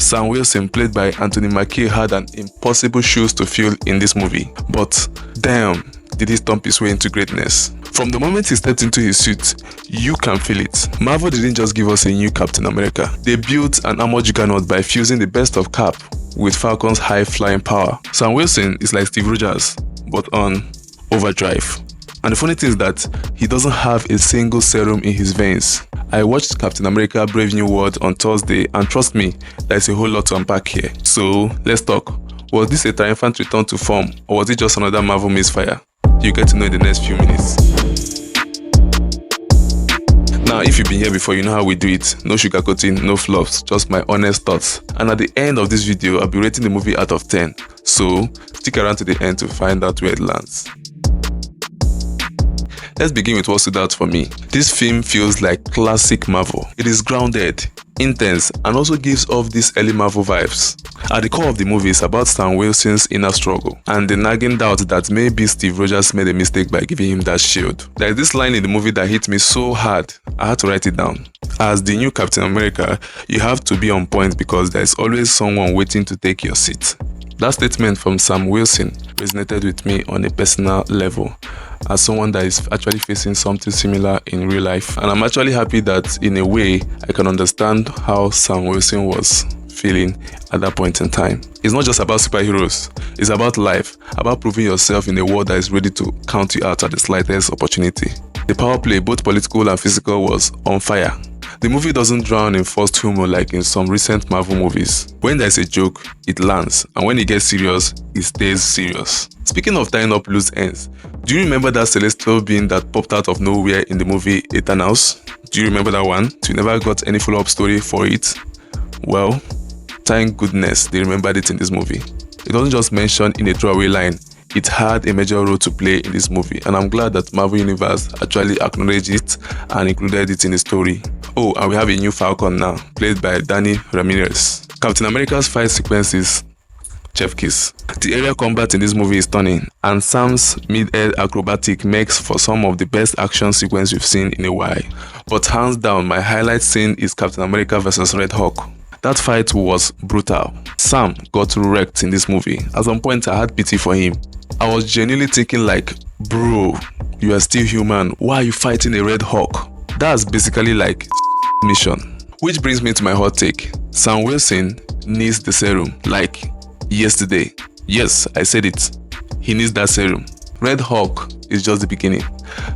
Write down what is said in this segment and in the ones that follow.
Sam Wilson, played by Anthony Mackie, had an impossible shoes to fill in this movie, but damn, did he stomp his way into greatness. From the moment he stepped into his suit, you can feel it. Marvel didn't just give us a new Captain America. They built an armored juggernaut by fusing the best of Cap with Falcon's high flying power. Sam Wilson is like Steve Rogers, but on overdrive. And the funny thing is that he doesn't have a single serum in his veins. I watched Captain America Brave New World on Thursday, and trust me, there's a whole lot to unpack here. So let's talk. Was this a triumphant return to form, or was it just another Marvel misfire? You get to know in the next few minutes. Now, if you've been here before, you know how we do it. No sugarcoating, no fluffs, just my honest thoughts. And at the end of this video, I'll be rating the movie out of 10. So stick around to the end to find out where it lands. Let's begin with what stood out for me. This film feels like classic Marvel. It is grounded, intense, and also gives off these early Marvel vibes. At the core of the movie is about Sam Wilson's inner struggle and the nagging doubt that maybe Steve Rogers made a mistake by giving him that shield. There is this line in the movie that hit me so hard, I had to write it down. As the new Captain America, you have to be on point because there is always someone waiting to take your seat. That statement from Sam Wilson resonated with me on a personal level, as someone that is actually facing something similar in real life. And I'm actually happy that in a way I can understand how Sam Wilson was feeling at that point in time. It's not just about superheroes, it's about life, about proving yourself in a world that is ready to count you out at the slightest opportunity. The power play, both political and physical, was on fire. The movie doesn't drown in forced humor like in some recent Marvel movies. When there's a joke, it lands, and when it gets serious, it stays serious. Speaking of tying up loose ends, do you remember that celestial being that popped out of nowhere in the movie Eternals? Do you remember that one? You never got any follow-up story for it? Well, thank goodness they remembered it in this movie. It wasn't just mentioned in a throwaway line. It had a major role to play in this movie, and I'm glad that Marvel Universe actually acknowledged it and included it in the story. Oh, and we have a new Falcon now, played by Danny Ramirez. Captain America's fight sequences, chef kiss. The aerial combat in this movie is stunning, and Sam's mid-air acrobatic makes for some of the best action sequences we've seen in a while. But hands down, my highlight scene is Captain America vs Red Hulk. That fight was brutal. Sam got wrecked in this movie. At some point, I had pity for him. I was genuinely thinking like, bro, you are still human. Why are you fighting a Red Hulk? That's basically like mission. Which brings me to my hot take. Sam Wilson needs the serum, like yesterday. Yes, I said it. He needs that serum. Red Hulk is just the beginning.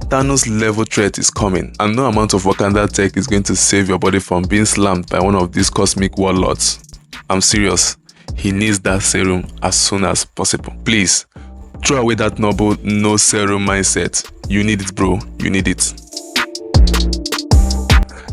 Thanos level threat is coming, and no amount of Wakanda tech is going to save your body from being slammed by one of these cosmic warlords. I'm serious. He needs that serum as soon as possible. Please, throw away that noble no serum mindset. You need it, bro. You need it.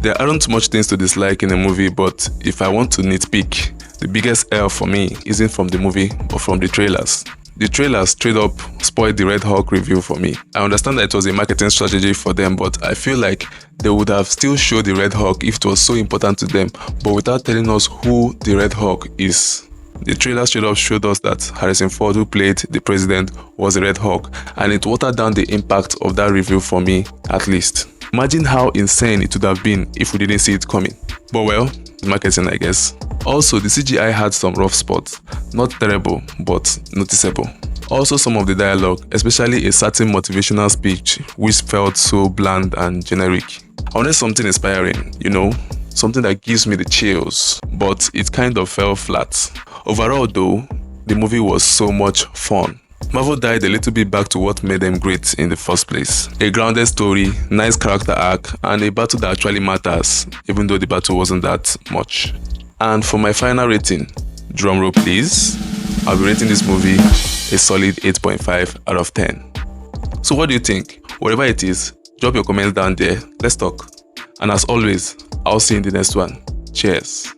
There aren't much things to dislike in a movie, but if I want to nitpick, the biggest L for me isn't from the movie, but from the trailers. The trailers straight up spoiled the Red Hulk review for me. I understand that it was a marketing strategy for them, but I feel like they would have still showed the Red Hulk if it was so important to them, but without telling us who the Red Hulk is. The trailer straight up showed us that Harrison Ford, who played the president, was the Red Hulk, and it watered down the impact of that review for me, at least. Imagine how insane it would have been if we didn't see it coming. But well, marketing, I guess. Also, the CGI had some rough spots. Not terrible, but noticeable. Also, some of the dialogue, especially a certain motivational speech, which felt so bland and generic. I wanted something inspiring, you know, something that gives me the chills, but it kind of fell flat. Overall though, the movie was so much fun. Marvel died a little bit back to what made them great in the first place. A grounded story, nice character arc, and a battle that actually matters, even though the battle wasn't that much. And for my final rating, drumroll please, I'll be rating this movie a solid 8.5 out of 10. So what do you think? Whatever it is, drop your comments down there, let's talk. And as always, I'll see you in the next one. Cheers.